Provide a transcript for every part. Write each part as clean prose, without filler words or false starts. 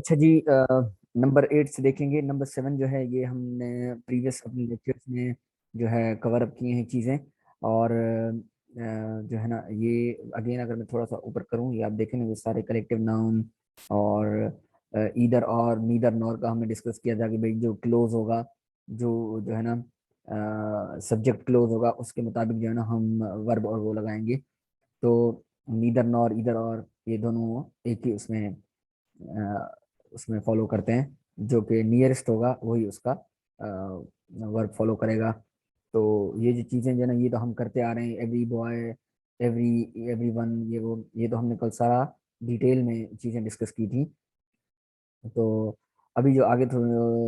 अच्छा जी, नंबर 8 से देखेंगे। नंबर 7 जो है ये हमने प्रीवियस अपने लेक्चर्स में जो है कवर अप किए हैं चीज़ें। और जो है ना, ये अगेन अगर मैं थोड़ा सा ऊपर करूँ, ये आप देखेंगे ये सारे कलेक्टिव नाउन और ईदर और नीदर नॉर का हमने डिस्कस किया था कि भाई जो क्लोज होगा, जो जो है ना सब्जेक्ट क्लोज होगा, उसके मुताबिक जो है ना हम वर्ब और वो लगाएंगे। तो नीदर नॉर ईदर और ये दोनों एक ही उसमें फॉलो करते हैं। जो कि नियरेस्ट होगा वही उसका वर्ब फॉलो करेगा। तो ये जो चीज़ें जो है ना, ये तो हम करते आ रहे हैं। Every boy, every every one, ये तो हमने कल सारा डिटेल में चीज़ें डिस्कस की थी। तो अभी जो आगे तो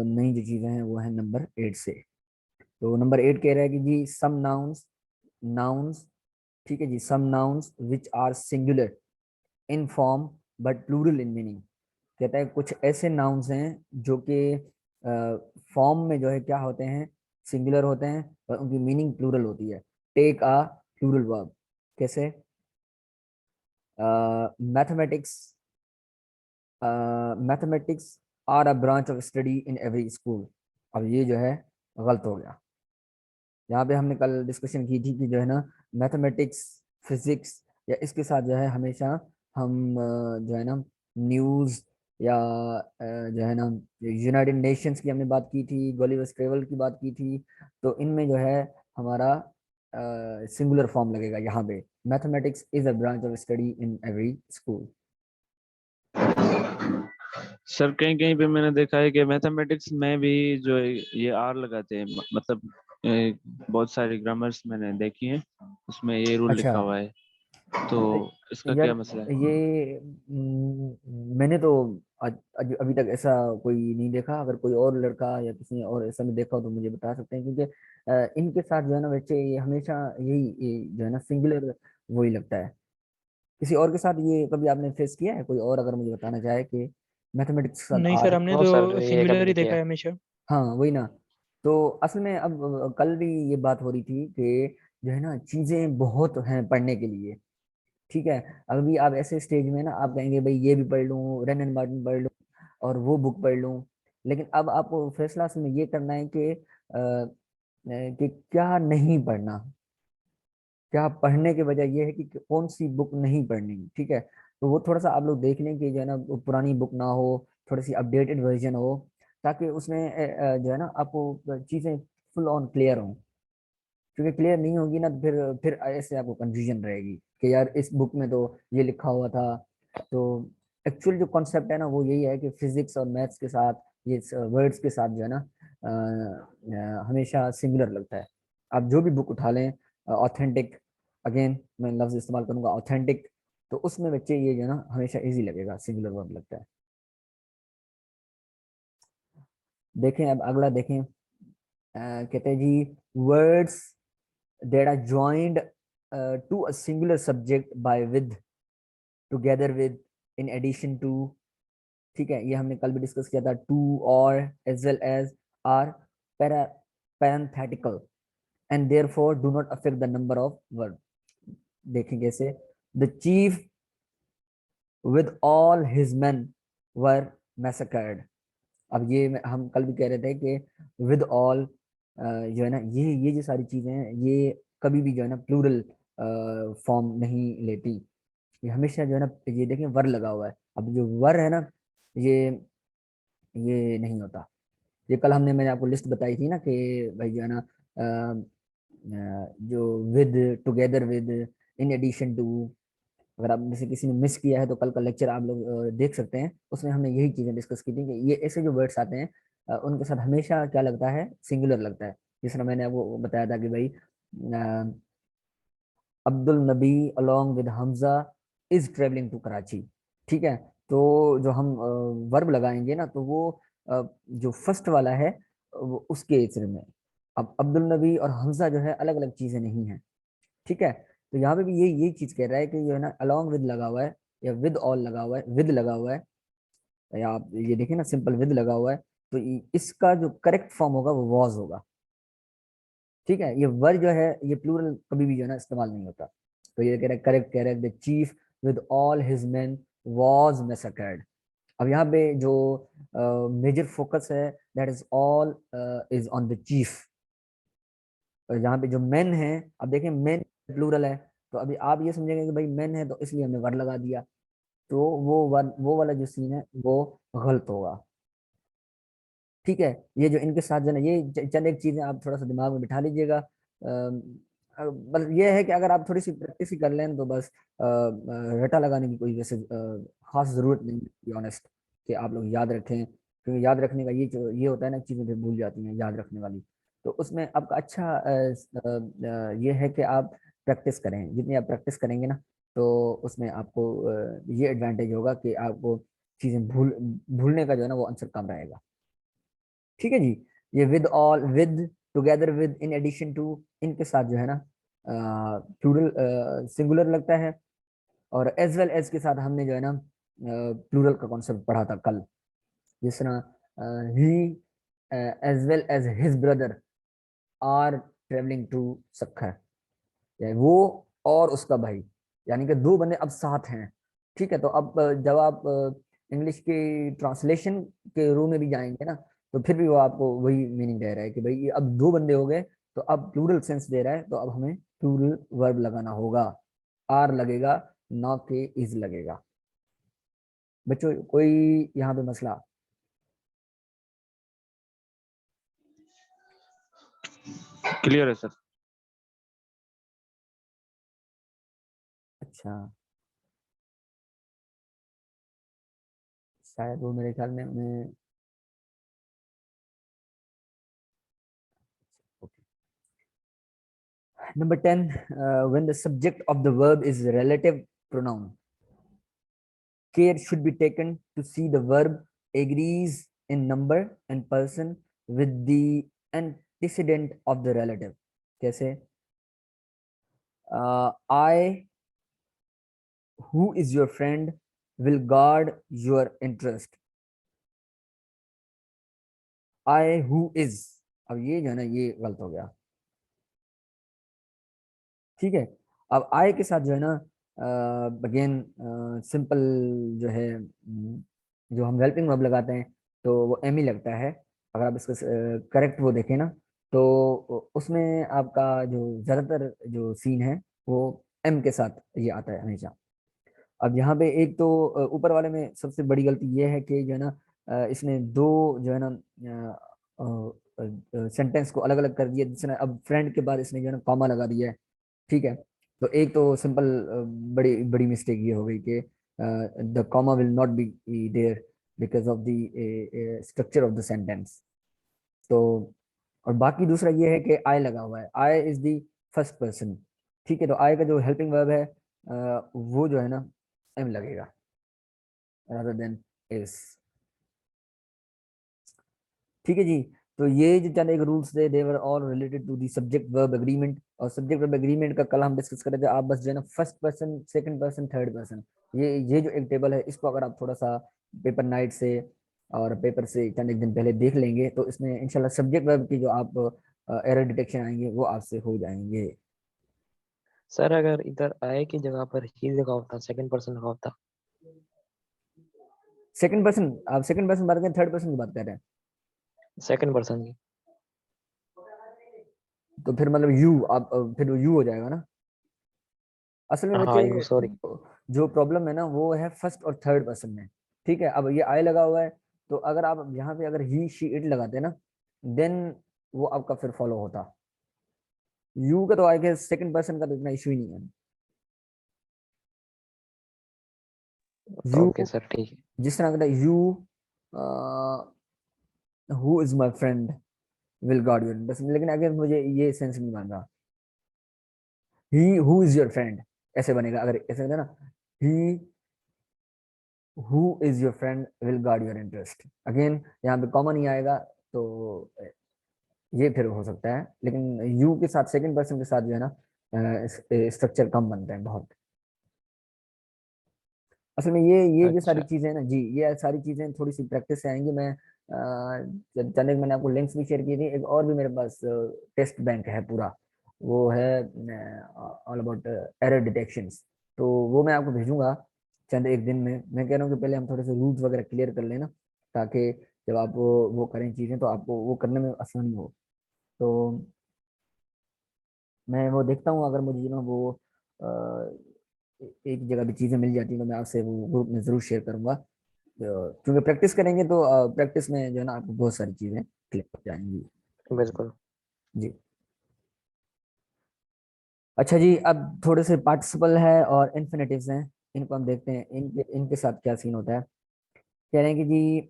नई जो चीज़ें हैं वो है नंबर 8 से। तो नंबर 8 कह रहा है कि जी सम नाउन्स, नाउन्स, ठीक है जी, some nouns which are singular in form but plural in meaning. कहता है कुछ ऐसे नाउन्स हैं जो कि फॉर्म में जो है क्या होते हैं, सिंगुलर होते हैं, और उनकी मीनिंग प्लूरल होती है। Take a plural verb. कैसे? Mathematics, mathematics are a branch of study in every school. अब ये जो है गलत हो गया। यहाँ पे हमने कल डिस्कशन की थी कि जो है ना मैथमेटिक्स, फिजिक्स या इसके साथ जो है हमेशा हम जो है ना न्यूज़ या जो है ना यूनाइटेड नेशंस की हमने बात की थी, गॉलिवर ट्रेवल की बात की थी। तो इनमें जो है हमारा सिंगुलर फॉर्म लगेगा यहाँ पे। Mathematics is a branch of study in every school. Sir कहीं कहीं पे मैंने देखा है कि मैथमेटिक्स में भी जो है ये आर लगाते हैं, मतलब बहुत सारी ग्रामर्स मैंने देखी हैं, उसमें ये रूल अच्छा लिखा हुआ है। तो इसका यार, क्या मसला है? ये मैंने तो अभी तक ऐसा कोई नहीं देखा। अगर कोई और लड़का या किसी और ऐसा में देखा हो तो मुझे बता सकते हैं, क्योंकि इनके साथ जो है ना बच्चे ये हमेशा ये जो है ना सिंगुलर वही लगता है। किसी और के साथ ये कभी आपने फेस किया है? कोई और अगर मुझे बताना चाहे कि मैथमेटिक्स के साथ नहीं सर, आर। हमने नो सर, तो ये कभी सिंगुलर ही नहीं देखा किया। है हमेशा। हाँ वही ना। तो असल में अब कल भी ये बात हो रही थी कि जो है ना चीजें बहुत हैं पढ़ने के लिए। ठीक है, अभी आप ऐसे स्टेज में ना आप कहेंगे भाई ये भी पढ़ लूँ, रेन एंड मार्टिन पढ़ लूँ और वो बुक पढ़ लूँ। लेकिन अब आपको फैसला असल में ये करना है कि क्या नहीं पढ़ना। क्या पढ़ने के बजाय ये है कि कौन सी बुक नहीं पढ़नी। ठीक है, तो वो थोड़ा सा आप लोग देख लें कि जो है ना वो पुरानी बुक ना हो, थोड़ी सी अपडेटेड वर्जन हो, ताकि उसमें जो है ना आपको चीज़ें फुल ऑन क्लियर हों। क्योंकि क्लियर नहीं होगी ना, तो फिर ऐसे आपको कंफ्यूजन रहेगी कि यार इस बुक में तो ये लिखा हुआ था। तो एक्चुअल जो कॉन्सेप्ट है ना वो यही है कि फिजिक्स और मैथ्स के साथ, ये वर्ड्स के साथ जो है ना हमेशा सिमिलर लगता है। आप जो भी बुक उठा लें, ऑथेंटिक, अगेन मैं लफ्ज इस्तेमाल करूंगा ऑथेंटिक, तो उसमें बच्चे ये जो है ना हमेशा इजी लगेगा, सिंगुलर वर्ब लगता है। देखें अब अगला देखें। कहते हैं जी words that are joined to a singular subject by with, together with, in addition to। ठीक है, ये हमने कल भी डिस्कस किया था। टू, और, as well as, are parenthetical and therefore do not affect the number of word। देखें कैसे। the chief with all his men were massacred। अब ये हम कल भी कह रहे थे कि विद ऑल जो है ना ये जो सारी चीजें हैं ये कभी भी जो है ना प्लूरल फॉर्म नहीं लेती। ये हमेशा जो है ना, ये देखें वर लगा हुआ है। अब जो वर है ना, ये ये नहीं होता। ये कल मैंने आपको लिस्ट बताई थी ना कि भाई जो है ना जो with, together with, in addition to. अगर आप में से किसी ने मिस किया है तो कल का लेक्चर आप लोग देख सकते हैं, उसमें हमने यही चीजें डिस्कस की थी कि ये ऐसे जो वर्ड्स आते हैं उनके साथ हमेशा क्या लगता है, सिंगुलर लगता है। जिस तरह मैंने आपको बताया था कि भाई Abdul Nabi along with Hamza is travelling to Karachi. ठीक है, तो जो हम वर्ब लगाएंगे ना तो वो जो फर्स्ट वाला है वो उसके इसर में। अब अब्दुल नबी और हमजा जो है अलग अलग चीजें नहीं है। ठीक है, तो यहाँ पे भी यही चीज कह रहा है कि जो है ना अलोंग विद लगा हुआ है, या विद ऑल लगा हुआ है, विद लगा हुआ है, या आप ये देखिए ना सिंपल विद लगा हुआ है। तो इसका जो करेक्ट फॉर्म होगा वो वॉज होगा। ठीक है, ये वर जो है ये प्लूरल कभी भी जो है ना इस्तेमाल नहीं होता। तो ये कह रहा है, करेक्ट कह रहा है, the chief with all his men was massacred. अब यहाँ पे जो मेजर फोकस है that is all is on the chief. यहाँ पे जो मेन है, अब देखें मेन प्लूरल है, तो अभी आप ये समझेंगे कि भाई मेन है तो इसलिए हमने वर लगा दिया, तो वो वाला जो सीन है वो गलत होगा। ठीक है, ये जो इनके साथ जो है ना, ये चंद एक चीजें आप थोड़ा सा दिमाग में बिठा लीजिएगा। बस ये है कि अगर आप थोड़ी सी प्रैक्टिस ही कर लें तो बस रटा लगाने की कोई वैसे खास जरूरत नहीं है ऑनेस्ट, कि आप लोग याद रखें, क्योंकि याद रखने का ये होता है ना, चीजें फिर भूल जाती हैं याद रखने वाली। तो उसमें आपका अच्छा ये है कि आप प्रैक्टिस करें, जितनी आप प्रैक्टिस करेंगे ना, तो उसमें आपको ये एडवांटेज होगा कि आपको चीजें भूलने का जो है ना वो आंसर कम रहेगा। ठीक है जी। ये with all, with, together with, in addition to, इनके साथ जो है ना प्लूरल सिंगुलर लगता है। और एज वेल एज के साथ हमने जो है ना प्लूरल का कॉन्सेप्ट पढ़ा था कल, जिस तरह ही as well as his brother are travelling to Sukkur, वो और उसका भाई, यानी कि दो बंदे अब साथ हैं। ठीक है, तो अब जब आप इंग्लिश की ट्रांसलेशन के रूम में भी जाएंगे ना, तो फिर भी वो आपको वही मीनिंग दे रहा है कि भाई ये अब दो बंदे हो गए, तो अब प्लूरल सेंस दे रहा है, तो अब हमें प्लूरल वर्ब लगाना होगा, आर लगेगा, ना के इज लगेगा। बच्चों कोई यहाँ पे मसला? क्लियर है सर। अच्छा, शायद वो मेरे ख्याल में उन्हें, number 10, when the subject of the verb is relative pronoun, care should be taken to see the verb agrees in number and person with the antecedent of the relative. कैसे? I, who is your friend, will guard your interest. I, who is, अब ये जो है ना ये गलत हो गया। ठीक है, अब I के साथ जो है ना अगेन सिंपल जो है जो हम हेल्पिंग वर्ब लगाते हैं तो वो एम ही लगता है। अगर आप इसका करेक्ट वो देखें ना, तो उसमें आपका जो ज्यादातर जो सीन है वो एम के साथ ये आता है हमेशा। अब यहाँ पे एक तो ऊपर वाले में सबसे बड़ी गलती ये है कि जो है ना इसने दो जो है ना सेंटेंस को अलग अलग कर दिया, जिसने अब फ्रेंड के बाद इसने जो है ना कॉमा लगा दिया है। ठीक है, तो एक तो सिंपल बड़ी बड़ी मिस्टेक ये हो गई कि the comma will not be there because of the structure of the sentence. तो और बाकी दूसरा ये है कि आई लगा हुआ है, I is the first person. ठीक है, तो आई का जो हेल्पिंग वर्ब है वो जो है ना एम लगेगा rather than is। ठीक है जी। तो ये जो चंद एक रूल्स थे they were all related to the subject verb agreement, और सब्जेक्ट वर्ब एग्रीमेंट का कल हम डिस्कस कर रहे थे। आप बस जो है ना first person, second person, third person, ये जो एक टेबल है इसको अगर आप थोड़ा सा पेपर नाइट से और पेपर से चंद एक दिन पहले देख लेंगे तो इसमें इंशाल्लाह सब्जेक्ट वर्ब की जो आप एरर डिटेक्शन आएंगे वो आपसे हो जाएंगे। सर अगर इधर आए की जगह पर ही लगा होता, सेकंड पर्सन लगा होता। सेकंड पर्सन, आप सेकंड पर्सन बात करें, थर्ड पर्सन की बात कर रहे हैं? सेकंड पर्सन की। तो फिर मतलब यू, आप फिर यू हो जाएगा ना। असल में हाँ बच्चे यू सॉरी। जो प्रॉब्लम है ना वो है फर्स्ट और थर्ड पर्सन में। ठीक है, अब ये आई लगा हुआ है, तो अगर आप यहाँ पे अगर ही शी इट लगाते ना, देन वो आपका फिर फॉलो होता। यू का तो आई गेस सेकंड पर्सन का तो इतना इशू ही नहीं है। यू ओके सर ठीक है। जिस तरह कहता है you who is my friend will guard your, बस, लेकिन अगर मुझे ये सेंस नहीं बन रहा, he who is your friend ऐसे बनेगा, अगर ऐसे कहता ना, he who is your friend will guard your interest, again यहाँ पे कॉमन ही आएगा, तो ये फिर हो सकता है, लेकिन यू के साथ सेकंड पर्सन के साथ जो है ना स्ट्रक्चर कम बनते हैं बहुत। असल में ये जो सारी अच्छा चीजें हैं ना जी, ये सारी चीजें थोड़ी सी प्रैक्टिस से आएंगी। मैं चंदे मैंने आपको लिंक्स भी शेयर किए थे, एक और भी मेरे पास टेस्ट बैंक है पूरा, वो है ऑल अबाउट एरर डिटेक्शंस, तो वो मैं आपको भेजूंगा। चंद एक दिन में। मैं कह रहा हूँ कि पहले हम थोड़े से रूल्स वगैरह क्लियर कर लेना, ताकि जब आप वो करें चीजें तो आपको वो करने में आसानी हो। तो मैं वो देखता हूँ, अगर मुझे ना वो एक जगह भी चीजें मिल जाती हैं तो मैं आपसे वो ग्रुप में जरूर शेयर करूंगा। क्योंकि प्रैक्टिस करेंगे तो प्रैक्टिस में जो है ना आपको बहुत सारी चीजें क्लियर हो जाएंगी। बिल्कुल। जी। अच्छा जी, अब थोड़े से पार्टिसिपल है और इन्फिनेटिव्स हैं, इनको हम देखते हैं इनके इनके साथ क्या सीन होता है। कह रहे हैं कि जी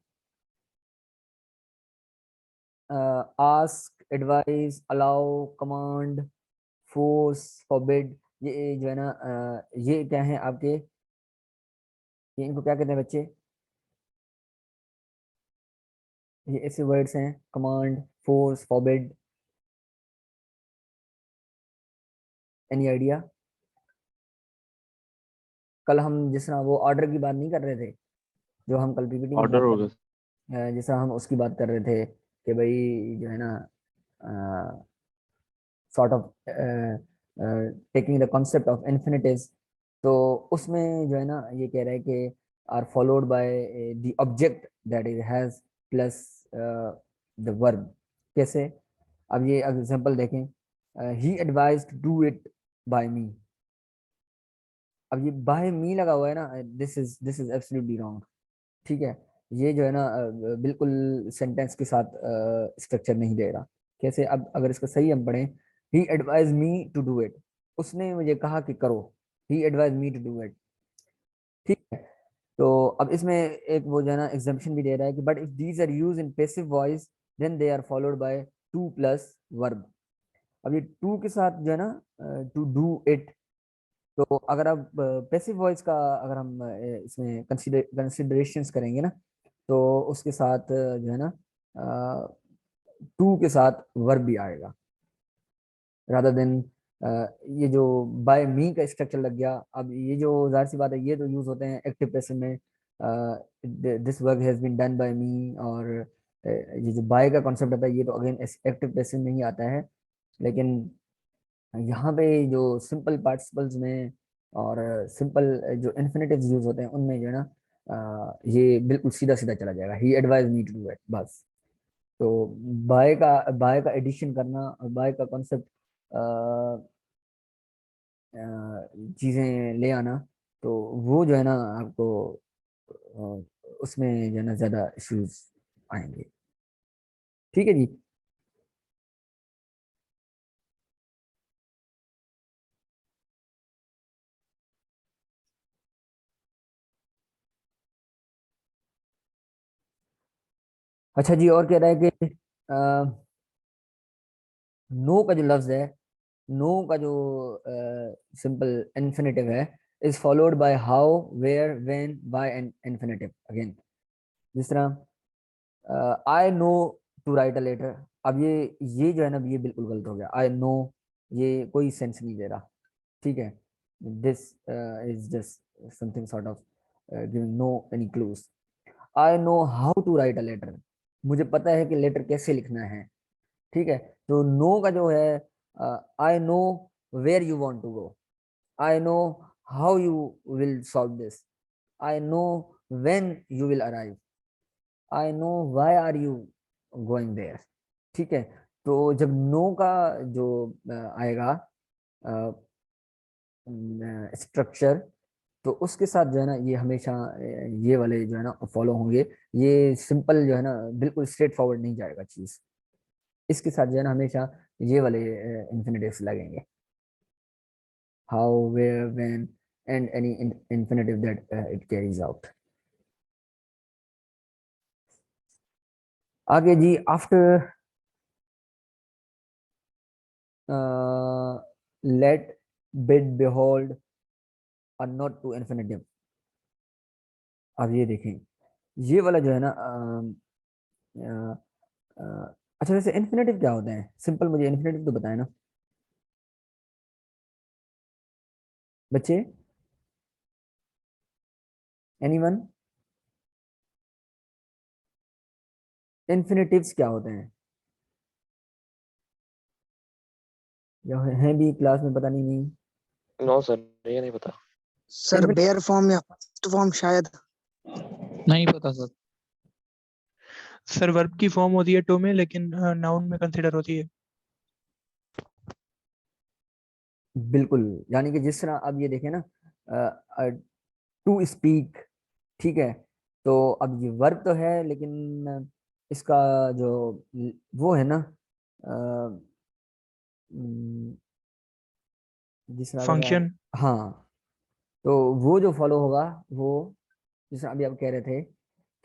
ask, advise, allow, command, force, forbid, ये जो है ना ये क्या है आपके, ये इनको क्या कहते हैं बच्चे? ये ऐसे वर्ड्स हैं, command, force, forbid, any idea? कल हम जिस तरह वो ऑर्डर की बात नहीं कर रहे थे, जो हम कल पीपीटी में ऑर्डर बात कर होगा। जिस तरह हम उसकी बात कर रहे थे कि भाई जो है ना sort of taking the concept of infinitives, तो उसमें जो है ना ये कह रहा है कि are followed by the object that is has plus the verb. कैसे? अब ये एग्जांपल देखें, he advised to do it by me. अब ये बाय मी लगा हुआ है ना, दिस इज एब्सोल्युटली रॉन्ग। ठीक है, ये जो है ना बिल्कुल सेंटेंस के साथ स्ट्रक्चर नहीं दे रहा। कैसे? अब अगर इसका सही हम पढ़ें, he advise me to do it, उसने मुझे कहा कि करो, he advise me to do it. ठीक है, तो अब इसमें एक वो जो है ना एग्जाम्पशन भी दे रहा है कि but if these are use in passive voice then they are followed by to plus verb. अब ये टू के साथ जो है ना टू डू इट, तो अगर आप पैसिव वॉइस का अगर हम इसमें कंसिडरेशंस करेंगे ना, तो उसके साथ जो है ना टू के साथ वर्ब भी आएगा, रादर देन ये जो बाय मी का स्ट्रक्चर लग गया। अब ये जो जाहिर सी बात है, ये तो यूज होते हैं एक्टिव पैसिव में, this work has been done by me, और ये जो बाय का कॉन्सेप्ट आता है ये तो अगेन एक्टिव पैसिव में ही आता है। लेकिन यहाँ पे जो सिंपल पार्टिसिपल्स में और सिंपल जो इन्फिनेटिव्स यूज होते हैं उनमें जो है ना ये बिल्कुल सीधा सीधा चला जाएगा, he advise me to do it बस। तो बाय का एडिशन करना और बाय का कॉन्सेप्ट चीजें ले आना, तो वो जो है ना आपको उसमें जो है ना ज्यादा इश्यूज आएंगे। ठीक है जी। अच्छा जी, और कह रहा है कि नो का जो लफ्ज है, नो का जो सिंपल इन्फिनेटिव है, is followed by how, where, when, by and infinitive again. जिस तरह I know to write a letter. अब ये जो है ना ये बिल्कुल गलत हो गया, आई नो ये कोई सेंस नहीं दे रहा। ठीक है, this is just something sort of giving no any clues. I know how to write a letter, मुझे पता है कि लेटर कैसे लिखना है। ठीक है, तो नो का जो है I know where you want to go, I know how you will solve this, I know when you will arrive, I know why are you going there. ठीक है, तो जब नो का जो आएगा स्ट्रक्चर, तो उसके साथ जो है ना ये हमेशा ये वाले जो है ना फॉलो होंगे। ये सिंपल जो है ना बिल्कुल स्ट्रेट फॉरवर्ड नहीं जाएगा चीज, इसके साथ जो है ना हमेशा ये वाले इन्फिनेटिव्स लगेंगे, how, where, when and any infinitive that it carries out. आगे जी, after let, bid, behold are not to infinitive. अब ये देखें, ये वाला जो है ना अच्छा वैसे इन्फिनेटिव क्या होते हैं? सिंपल मुझे इन्फिनेटिव तो बताए ना बच्चे, एनीवन? इन्फिनेटिव्स क्या होते हैं? या हैं भी क्लास में? पता नहीं। नहीं नो सर, ये नहीं पता। सर बेयर फॉर्म या फर्स्ट फॉर्म शायद। नहीं पता सर। सर वर्ब की फॉर्म होती है टू में, लेकिन नाउन में कंसिडर होती है। बिल्कुल, यानी कि जिस तरह अब ये देखें ना, टू स्पीक, ठीक है, तो अब ये वर्ब तो है, लेकिन इसका जो वो है ना, जिस तरह फंक्शन। हाँ, तो वो जो फॉलो होगा वो, जिस तरह अभी आप कह रहे थे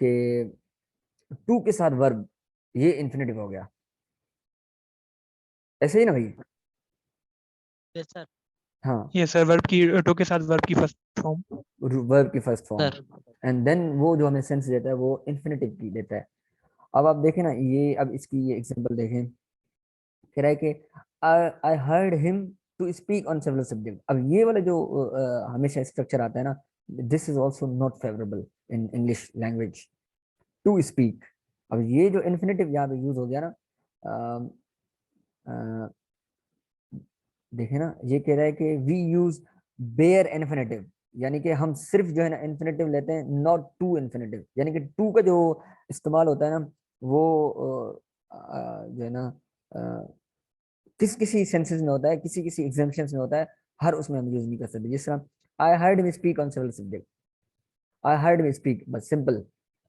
कि टू के साथ वर्ब, ये इन्फिनेटिव हो गया, ऐसे ही ना भाई? Yes sir. हाँ, ये सर वर्ब की टू के साथ वर्ब की फर्स्ट फॉर्म। वर्ब की first form, sir and then वो जो हमें सेंस देता है वो इन्फिनेटिव की देता है। अब आप देखें ना, ये अब इसकी ये एग्जांपल देखें, कह रहा है कि I heard him to speak on several subject. अब ये वाला जो हमेशा स्ट्रक्चर आता है ना, this is also not favourable in English language, to speak. अब ये जो इन्फिनेटिव यहाँ पे यूज हो गया ना, देखे ना, ये कह रहा है कि वी यूज बेयर इन्फिनेटिव, यानी कि हम सिर्फ जो है ना इन्फिनेटिव लेते हैं, नॉट टू इन्फिनेटिव, यानी कि टू का जो इस्तेमाल होता है ना, वो जो है ना किसी सेंसेस में होता है, किसी किसी एग्जाम्पशंस में होता है, हर उसमें हम यूज नहीं कर सकते। जिस तरह आई heard him speak on several subject, I heard him speak, बस सिंपल,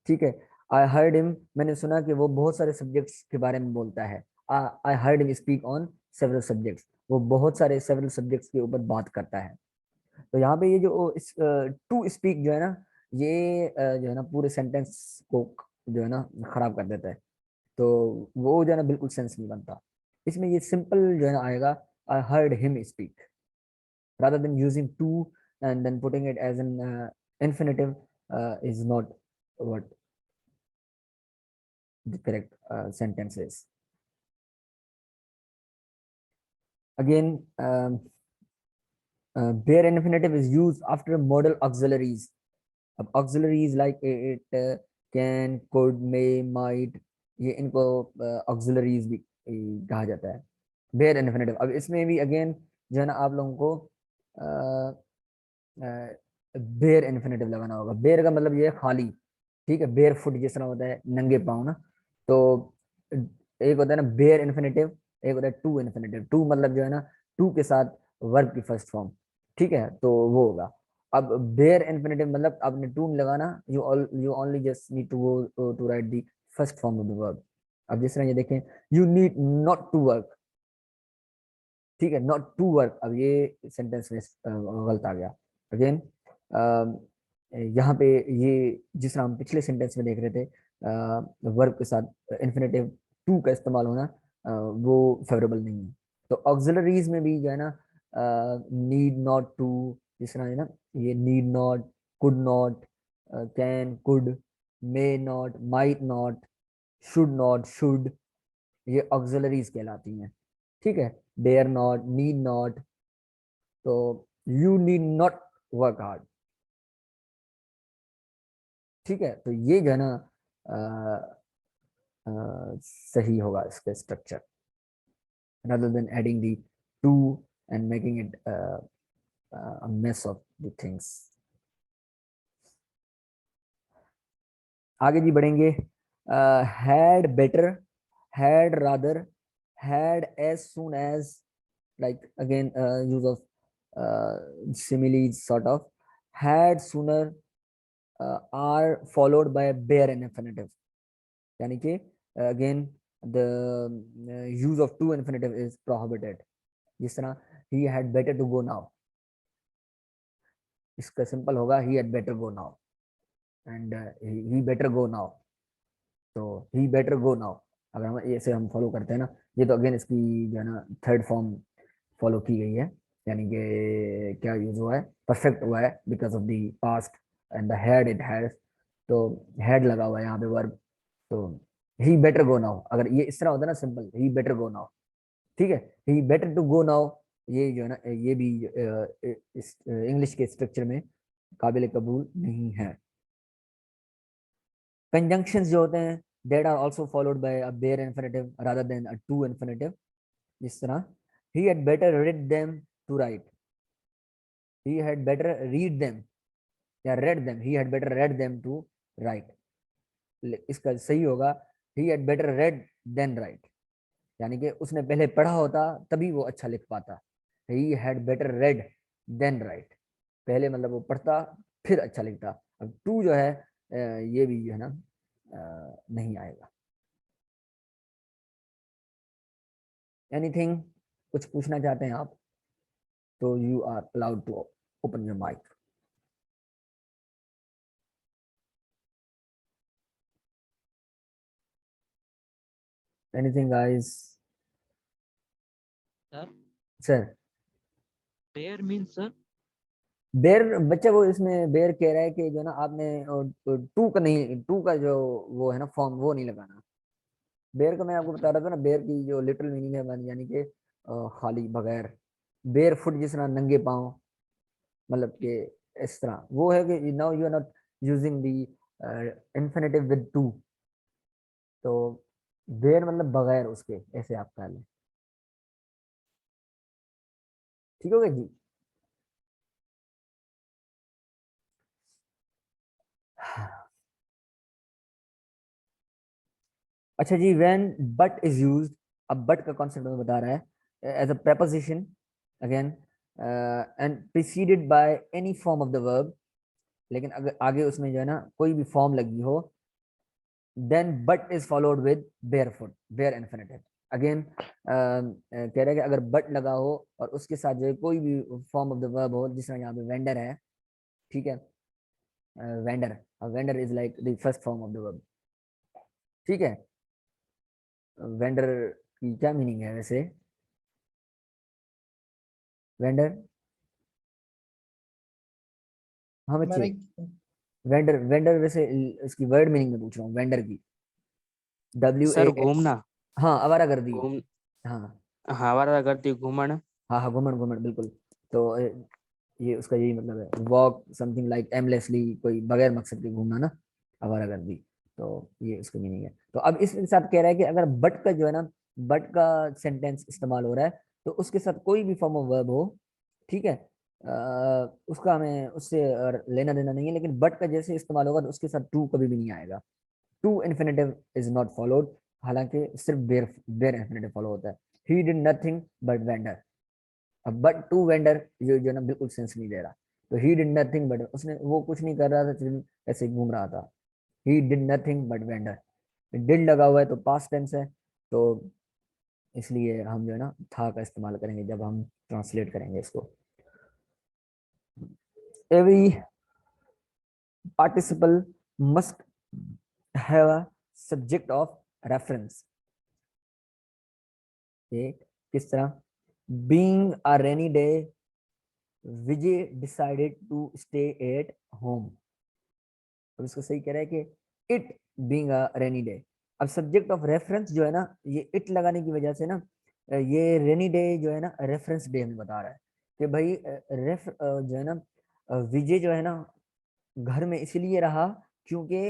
ठीक है। आई हर्ड हिम, मैंने सुना कि वो बहुत सारे सब्जेक्ट्स के बारे में बोलता है। आई heard him speak on several subjects, वो बहुत सारे सेवरल सब्जेक्ट्स के ऊपर बात करता है। तो यहाँ पे ये जो टू स्पीक जो है ना, ये जो है ना पूरे सेंटेंस को जो है ना खराब कर देता है, तो वो जो है ना बिल्कुल सेंस नहीं बनता। इसमें ये सिंपल जो है ना आएगा, आई heard him speak, rather than using to and then putting it as an infinitive is not what the correct sentence is. Again, bare infinitive is used after modal auxiliaries. Auxiliaries like it, can, could, may, might, ये इनको auxiliaries भी कहा जाता है, bare infinitive। अब इसमें भी again जो है ना आप लोगों को बेयर इन्फिनेटिव लगाना होगा। बेयर का मतलब ये है खाली, ठीक है, बेयर फुट जिस तरह होता है नंगे पाँव ना, तो एक होता है ना बेयर इन्फिनेटिव, एक होता है टू इन्फिनेटिव। टू मतलब जो है ना टू के साथ वर्ब की फर्स्ट फॉर्म, ठीक है, तो वो होगा। अब बेयर इन्फिनेटिव मतलब आपने टू नहीं लगाना, you only just need to go to write the first form of the verb. अब जिस तरह ये देखें, you need not to work, ठीक है, नॉट टू वर्क, अब ये सेंटेंस में गलत आ गया। अगेन यहाँ पे ये जिस तरह हम पिछले सेंटेंस में देख रहे थे, वर्ब के साथ इन्फिनेटिव टू का इस्तेमाल होना वो फेवरेबल नहीं है। तो ऑक्सिलरीज में भी जो है ना नीड नॉट टू, जिस तरह है ना ये need not, could not, can, could, may not, might not, should not, should, ये ऑक्सिलरीज कहलाती हैं, ठीक है। डेयर नॉट, नीड नॉट, तो you need not work hard, ठीक है। तो ये जो है ना सही होगा इसका structure, rather than adding the to and making it a mess of the things. आगे जी बढ़ेंगे, had better, had rather, had as soon as, like again use of similes sort of, had sooner are followed by bare and infinitive, यानी कि again the use of to infinitive is prohibited। जिस तरह he had better to go now, इसका simple होगा he had better go now and he better go now, तो he better go now। अगर हम ऐसे हम फॉलो करते हैं ना, ये तो अगेन इसकी जो है ना थर्ड फॉर्म फॉलो की गई है, यानी कि क्या यूज हुआ है, परफेक्ट हुआ है because of the past and the had, it has, तो हैड लगा हुआ है यहाँ पे वर्ब, तो ही बेटर गो नाउ। अगर ये इस तरह होता है ना सिंपल, ही बेटर गो नाउ, ठीक है, ही बेटर टू गो नाउ, ये जो है ना ये भी इस इंग्लिश के स्ट्रक्चर में काबिल कबूल नहीं है। कंजंक्शंस जो होते हैं, that are also followed by a bare infinitive rather than a to infinitive, जिस तरह he had better read them to write, he had better read them या read them, he had better read them to write. इसका सही होगा he had better read than write, यानी कि उसने पहले पढ़ा होता तभी वो अच्छा लिख पाता. he had better read than write, पहले मतलब वो पढ़ता फिर अच्छा लिखता. अब टू जो है ये भी जो है ना नहीं आएगा. एनीथिंग, कुछ पूछना चाहते हैं आप तो you are allowed to open your mic. Anything guys? Sir, sir bear means sir. बेर बच्चा वो इसमें बेर कह रहा है कि जो ना आपने टू का नहीं, टू का जो वो है ना फॉर्म वो नहीं लगाना. बेर का मैं आपको बता रहा था ना, बेर की जो लिटरल मीनिंग है यानी कि खाली बगैर. बेर फुट जिस तरह नंगे पाँव, मतलब कि इस तरह वो है कि now you are not using the infinitive with to. तो बेर मतलब बगैर उसके, ऐसे आप कह लें. ठीक हो गया जी? अच्छा जी, व्हेन बट इज यूज्ड, अब बट का कॉन्सेप्ट में बता रहा है as a preposition again and preceded by any form of the verb, लेकिन अगर आगे उसमें जो है ना कोई भी फॉर्म लगी हो, then but is followed with barefoot, bare infinitive. Again कह रहा है कि अगर बट लगा हो और उसके साथ जो है कोई भी फॉर्म ऑफ द वर्ब हो, जिस तरह यहाँ पे वेंडर है, ठीक है, vendor, vendor is like the first form of the verb. ठीक है, वेंडर की क्या मीनिंग है वैसे? वेंडर, हाँ बच्चे, वेंडर, वेंडर वैसे इसकी वर्ड मीनिंग में पूछ रहा हूँ, वेंडर की. सर WA, घूमना, हाँ आवारागर्दी. घूम हाँ हवारा करती घूमन. हाँ हाँ, घुमड़ घुमड़ बिल्कुल. तो ये उसका यही मतलब है, वॉक समथिंग लाइक एमलेसली, कोई बगैर मकसद के घूमना ना, आवारागर्दी. तो ये उसका मीनिंग है. तो अब इसके साथ कह रहा है कि अगर बट का जो है ना, बट का सेंटेंस इस्तेमाल हो रहा है तो उसके साथ कोई भी फॉर्म ऑफ वर्ब हो, ठीक है, उसका हमें उससे लेना देना नहीं है, लेकिन बट का जैसे इस्तेमाल होगा तो उसके साथ टू कभी भी नहीं आएगा. To infinitive is not followed, हालांकि सिर्फ बेर बेर इन्फिनेटिव फॉलो होता है. He did nothing but wander. अब बट टू वेंडर जो ना बिल्कुल सेंस नहीं दे रहा. तो ही डिड नथिंग बट, उसने वो कुछ नहीं कर रहा था, सिर्फ ऐसे ही घूम रहा था. ही did nothing but vendor, did लगा हुआ है तो पास्ट टेंस है, तो इसलिए हम जो है ना था का इस्तेमाल करेंगे जब हम ट्रांसलेट करेंगे इसको. Every participle must have a subject of reference. ये किस तरह? Being a rainy day, Vijay decided to stay at home. अब इसको सही कह रहा है कि it being a rainy day. अब सब्जेक्ट ऑफ रेफरेंस जो है ना, ये इट लगाने की वजह से ना ये रेनी डे जो है ना रेफरेंस डे हमें बता रहा है कि भाई जो है ना विजय जो है ना घर में इसलिए रहा क्योंकि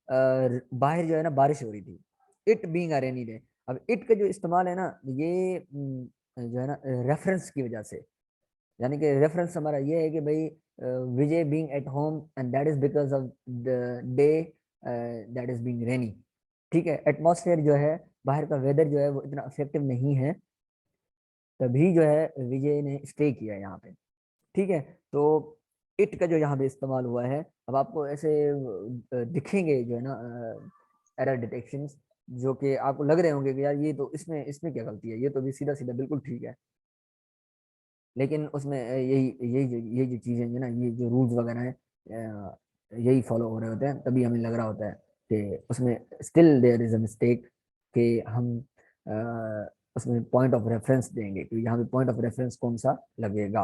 बाहर जो है ना बारिश हो रही थी. It being a rainy day. अब इट का जो इस्तेमाल है ना ये जो है ना रेफरेंस की वजह से, यानी कि रेफरेंस हमारा ये है कि भाई Vijay being at home and that is because of the day that is being rainy. ठीक है, एटमॉस्फेयर जो है, बाहर का वेदर जो है वो इतना इफेक्टिव नहीं है, तभी जो है विजय ने स्टे किया यहाँ पे. ठीक है, तो इट का जो यहाँ पे इस्तेमाल हुआ है, अब आपको ऐसे दिखेंगे जो है ना एरर डिटेक्शन, जो कि आपको लग रहे होंगे कि यार ये तो इसमें इसमें क्या गलती है, ये तो भी सीधा सीधा बिल्कुल ठीक है. लेकिन उसमें यही जो चीज़ें हैं ना, ये जो रूल्स वगैरह हैं यही फॉलो हो रहे होते हैं, तभी हमें लग रहा होता है कि उसमें still there is a mistake, कि हम उसमें पॉइंट ऑफ रेफरेंस देंगे, तो यहाँ पे पॉइंट ऑफ रेफरेंस कौन सा लगेगा?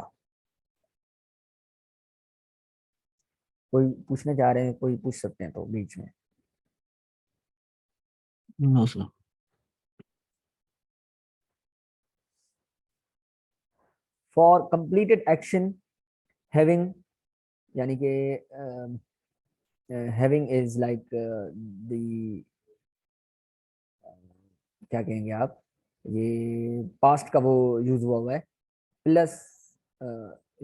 कोई पूछने जा रहे हैं, कोई पूछ सकते हैं तो बीच में. No sir. For completed action having, यानी कि हैविंग इज लाइक द, क्या कहेंगे आप, ये पास्ट का वो यूज हुआ है, प्लस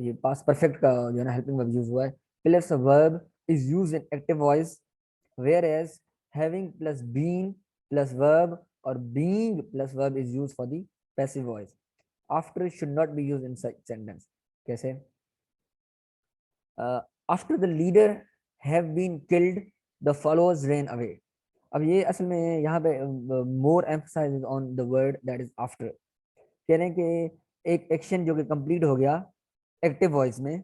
ये पास्ट परफेक्ट का जो है ना हेल्पिंग वर्ब यूज हुआ है। Plus verb is use in active voice, whereas having plus being plus verb और being plus verb is use for the passive voice. After should not be use in such sentence. कैसे? After the leader have been killed the followers ran away. अब ये असल में यहाँ पे more emphasize on the word that is after. कह रहे हैं कि एक एक्शन जो कि कंप्लीट हो गया एक्टिव वॉइस में,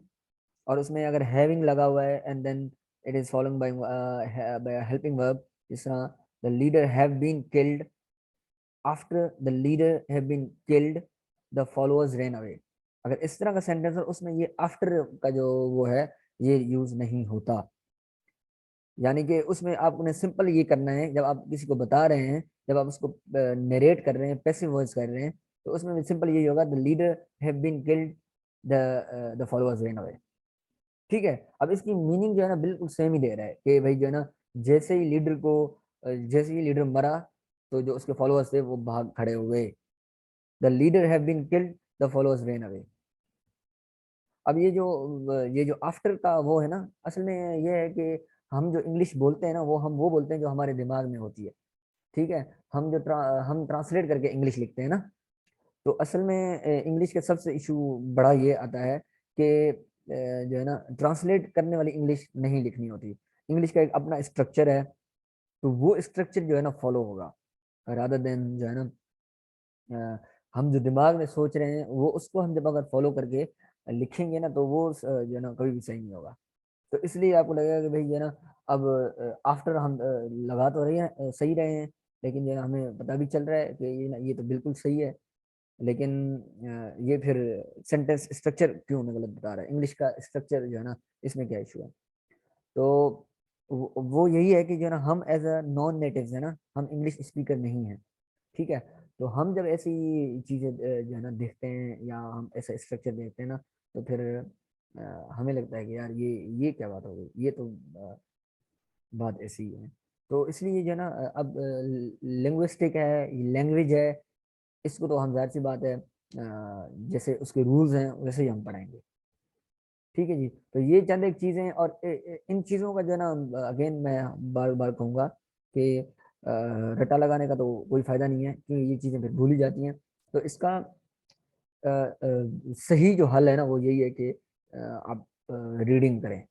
और उसमें अगर हैविंग लगा हुआ है and then it is following by helping verb, जिस तरह the leader have been killed, after the leader have been killed the followers ran away. अगर इस तरह का सेंटेंस है उसमें ये आफ्टर का जो वो है ये यूज नहीं होता। यानी कि उसमें आपने सिंपल ये करना है, जब आप किसी को बता रहे हैं, जब आप उसको नरेट कर रहे हैं, पैसिव वॉइस कर रहे हैं, तो उसमें सिंपल यही होगा, the leader have been killed the followers ran away. ठीक है। अब इसकी मीनिंग जो है ना बिल्कुल सेम ही दे रहा है कि भाई जो है ना जैसे ही लीडर को जैसे ही लीडर मरा तो जो उसके फॉलोअर्स थे वो भाग खड़े हुए। The leader have been killed the followers ran away. अब ये जो आफ्टर का वो है ना, असल में ये है कि हम जो इंग्लिश बोलते हैं ना वो बोलते हैं जो हमारे दिमाग में होती है। ठीक है। हम ट्रांसलेट करके इंग्लिश लिखते हैं ना, तो असल में इंग्लिश का सबसे इशू बड़ा ये आता है कि जो है ना ट्रांसलेट करने वाली इंग्लिश नहीं लिखनी होती। इंग्लिश का एक अपना स्ट्रक्चर है, तो वो स्ट्रक्चर जो है ना फॉलो होगा, रादर देन जो है ना हम जो दिमाग में सोच रहे हैं वो उसको हम जब अगर फॉलो करके लिखेंगे ना तो वो जो है ना कभी भी सही नहीं होगा। तो इसलिए आपको लगेगा कि भाई जो है ना अब आफ्टर हम लगा तो रहे हैं सही रहे हैं, लेकिन जो है हमें पता भी चल रहा है कि ये तो बिल्कुल सही है, लेकिन ये फिर सेंटेंस स्ट्रक्चर क्यों हमें गलत बता रहा है। इंग्लिश का स्ट्रक्चर जो है ना इसमें क्या इशू है। तो वो यही है कि जो है ना हम एज अ नॉन नेटिव है ना, हम इंग्लिश स्पीकर नहीं है। ठीक है। तो हम जब ऐसी चीज़ें जो है ना देखते हैं या हम ऐसा स्ट्रक्चर देखते हैं ना, तो फिर हमें लगता है कि यार ये क्या बात हो गई, ये तो बात ऐसी ही है। तो इसलिए जो है ना अब लिंग्विस्टिक है, लैंग्वेज है, इसको तो हम जाहिर सी बात है जैसे उसके रूल्स हैं वैसे ही हम पढ़ाएंगे। ठीक है जी। तो ये चंद एक चीज़ें, और इन चीज़ों का जो है ना अगेन मैं बार बार कहूँगा कि रटा लगाने का तो कोई फ़ायदा नहीं है, क्योंकि ये चीज़ें फिर भूली जाती हैं। तो इसका सही जो हल है ना वो यही है कि आप रीडिंग करें।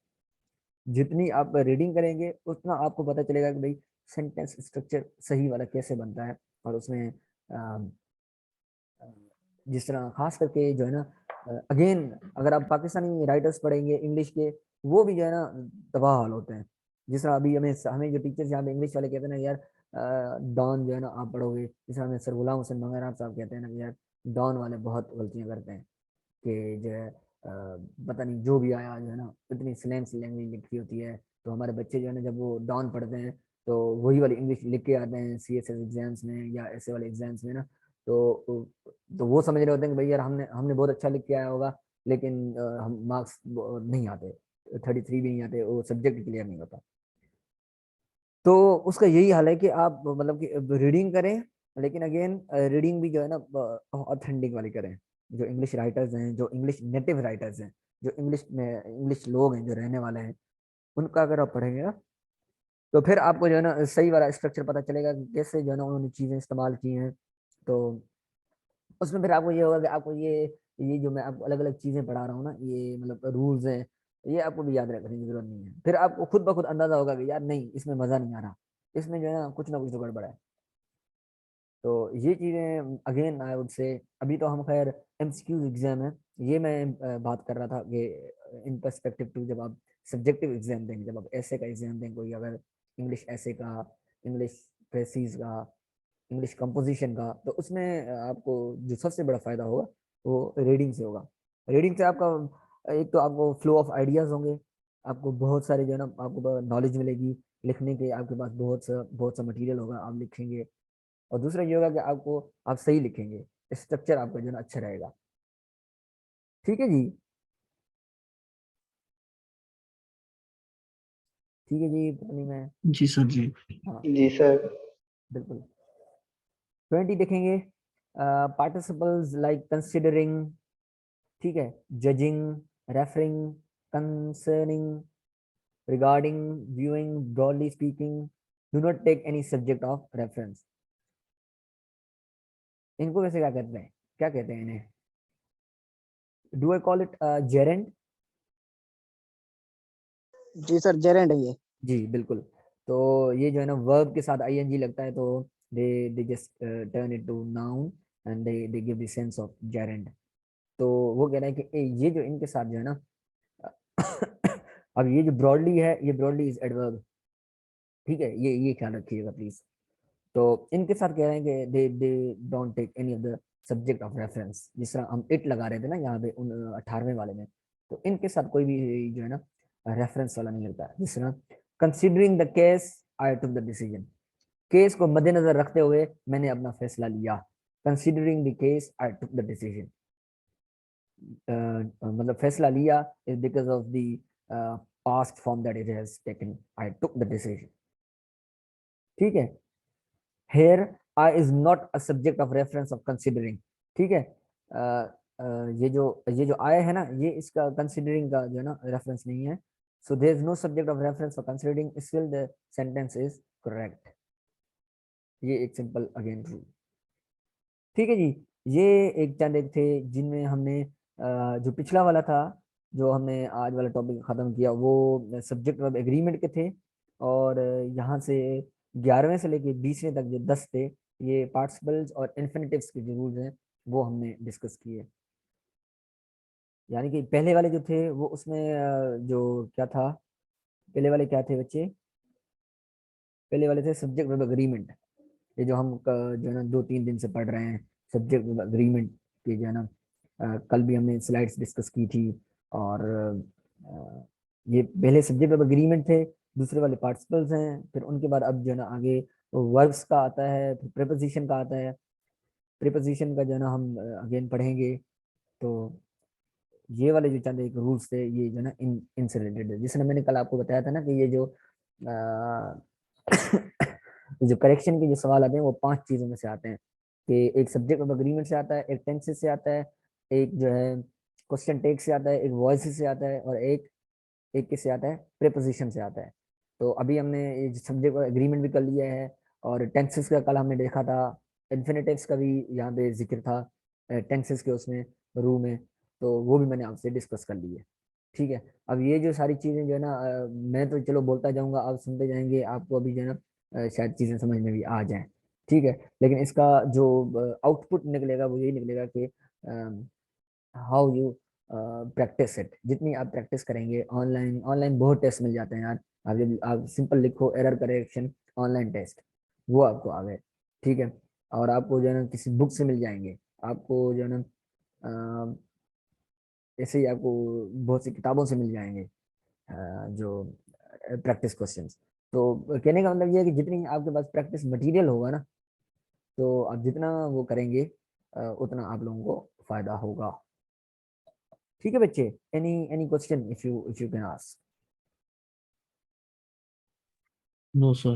जितनी आप रीडिंग करेंगे उतना आपको पता चलेगा कि भाई सेंटेंस स्ट्रक्चर सही वाला कैसे बनता है। और उसमें जिस तरह खास करके जो है ना अगेन अगर आप पाकिस्तानी राइटर्स पढ़ेंगे इंग्लिश के, वो भी जो है ना तबाह हाल होते हैं। जिस तरह अभी हमें जो टीचर्स यहाँ पे इंग्लिश वाले कहते हैं ना यार डॉन जो है ना आप पढ़ोगे, जिस तरह हमें सर गुलाम हुसैन मंगेराम साहब कहते हैं ना यार डॉन वाले बहुत गलतियाँ करते हैं कि जो है पता नहीं जो भी आया जो है ना इतनी स्लैंग लैंग्वेज लिखी होती है। तो हमारे बच्चे जो है ना जब वो डॉन पढ़ते हैं तो वही वाली इंग्लिश लिख के आते हैं CSS एग्जाम्स में या ऐसे वाले एग्जाम्स में ना, तो वो समझ रहे होते हैं कि भाई यार हमने हमने बहुत अच्छा लिख के आया होगा, लेकिन हम मार्क्स नहीं आते, 33 भी नहीं आते, वो सब्जेक्ट क्लियर नहीं होता। तो उसका यही हाल है कि आप मतलब कि रीडिंग करें, लेकिन अगेन रीडिंग भी जो है ना ऑथेंटिक वाली करें। जो इंग्लिश राइटर्स हैं, जो इंग्लिश नेटिव राइटर्स हैं, जो इंग्लिश लोग हैं जो रहने वाले हैं, उनका अगर आप पढ़ेंगे ना तो फिर आपको जो है ना सही वाला स्ट्रक्चर पता चलेगा कि कैसे जो है ना उन्होंने चीज़ें इस्तेमाल की हैं। तो उसमें फिर आपको ये होगा कि आपको ये जो मैं आपको अलग अलग चीज़ें पढ़ा रहा हूँ ना, ये मतलब रूल्स हैं, ये आपको भी याद रखने की जरूरत नहीं है। फिर आपको खुद ब खुद अंदाजा होगा कि यार नहीं इसमें मज़ा नहीं आ रहा, इसमें जो है ना कुछ तो गड़बड़ है। तो ये चीज़ें अगेन आई वुड से, अभी तो हम खैर MCQ एग्जाम है, ये मैं बात कर रहा था कि इन पर्सपेक्टिव टू जब आप सब्जेक्टिव एग्जाम देंगे, जब आप ऐसे का एग्जाम देंगे कोई, अगर इंग्लिश ऐसे का, इंग्लिश फ्रेसीज का, इंग्लिश कंपोजिशन का, तो उसमें आपको जो सबसे बड़ा फायदा होगा वो रीडिंग से होगा। रीडिंग से आपका एक तो आपको फ्लो ऑफ आइडियाज होंगे, आपको बहुत सारे जो है ना आपको नॉलेज मिलेगी लिखने के, आपके पास बहुत सा मटेरियल होगा, आप लिखेंगे। और दूसरा ये होगा कि आप सही लिखेंगे, स्ट्रक्चर आपका जो है ना अच्छा रहेगा। ठीक है जी। ठीक है जी, पता नहीं मैं, जी सर जी। हाँ जी सर। बिल्कुल। 20 देखेंगे, पार्टिसिपल्स लाइक कंसिडरिंग, ठीक है, judging, referring, concerning, regarding, viewing, broadly speaking. Do not take any subject of reference. इनको वैसे क्या कहते हैं, क्या कहते हैं इन्हें? Do I call it gerund? जी सर, जेरेंट है ये। जी बिल्कुल। तो ये जो है ना वर्ब के साथ आईएनजी लगता है, तो they just turn it to noun and they give the sense of gerund. तो वो कह रहे हैं कि ये जो इनके साथ जो है ना अब ये जो ब्रॉडली है, ये ब्रॉडली इज एडवर्ब, ठीक है, ये ख्याल रखिएगा प्लीज। तो इनके साथ कह रहे हैं कि they don't take any of the subject of reference. जिस तरह हम इट लगा रहे थे ना यहाँ पे 18वें वाले में, तो इनके साथ कोई भी जो है ना रेफरेंस वाला नहीं लगता। जिस तरह considering the case I took the decision, case को मद्देनजर रखते हुए मैंने अपना फैसला लिया। Considering the case I took the decision, मतलब फैसला लिया is because of the past form that it has taken, I took the decision, ठीक है। Here I is not a subject of reference of considering, ठीक है। ये जो I है ना, ये इसका considering का जो है ना रेफरेंस नहीं है। So there is no subject of reference for considering, still the sentence is correct। ये एक सिंपल अगेन रूल, ठीक है जी। ये एक चंद एक थे जिनमें हमने जो पिछला वाला था, जो हमने आज वाला टॉपिक खत्म किया, वो सब्जेक्ट वर्ब एग्रीमेंट के थे। और यहाँ से 11वें से लेके 20वें तक जो 10 थे, ये पार्टिसिपल्स और इन्फिनिटिव्स के जो रूल्स हैं वो हमने डिस्कस किए। यानी कि पहले वाले जो थे वो उसमें जो क्या था, पहले वाले क्या थे बच्चे? पहले वाले थे सब्जेक्ट वर्ब एग्रीमेंट। ये जो हम जो है ना 2-3 दिन से पढ़ रहे हैं सब्जेक्ट वर्ब एग्रीमेंट की, जो है ना कल भी हमने स्लाइड्स डिस्कस की थी। और ये पहले सब्जेक्ट वर्ब एग्रीमेंट थे, दूसरे वाले पार्टिसिपल्स हैं, फिर उनके बाद अब जो है ना आगे वर्ब्स का आता है, फिर प्रीपोजिशन का आता है। प्रीपोजिशन का जो है ना हम अगेन पढ़ेंगे। तो ये वाले जो चंद एक रूल्स थे, ये जो है ना इनसे रिलेटेड है। जिसने मैंने कल आपको बताया था ना कि ये जो जो करेक्शन के जो सवाल आते हैं वो 5 चीजों में से आते हैं। कि एक सब्जेक्ट ऑफ एग्रीमेंट से आता है, एक टेंसेस से आता है, एक जो है क्वेश्चन टेक से आता है, एक वॉइस से आता है, और एक एक किससे आता है? प्रीपोजिशन से आता है। तो अभी हमने ये सब्जेक्ट एग्रीमेंट भी कर लिया है, और टेंसेस का कल हमने देखा था, इन्फिनिटिव्स का भी यहाँ पे जिक्र था टेंसेस के उसमें रू में, तो वो भी मैंने आपसे डिस्कस कर ली है, ठीक है। अब ये जो सारी चीजें जो है ना मैं तो चलो बोलता जाऊंगा, आप सुनते जाएंगे, आपको अभी जो है ना शायद चीजें समझ में भी आ जाए, ठीक है। लेकिन इसका जो आउटपुट निकलेगा वो यही निकलेगा कि हाउ यू प्रैक्टिस इट। जितनी आप प्रैक्टिस करेंगे, ऑनलाइन ऑनलाइन बहुत टेस्ट मिल जाते हैं यार। आप जब आप सिंपल लिखो एरर करेक्शन ऑनलाइन टेस्ट, वो आपको आ गए, ठीक है। और आपको जो है ना किसी बुक से मिल जाएंगे, आपको जो है ना ऐसे ही आपको बहुत सी किताबों से मिल जाएंगे जो प्रैक्टिस क्वेश्चंस। तो कहने का मतलब ये है कि जितनी आपके पास प्रैक्टिस मटेरियल होगा ना, तो आप जितना वो करेंगे उतना आप लोगों को फायदा होगा, ठीक है बच्चे। Any question if you can ask? No, sir.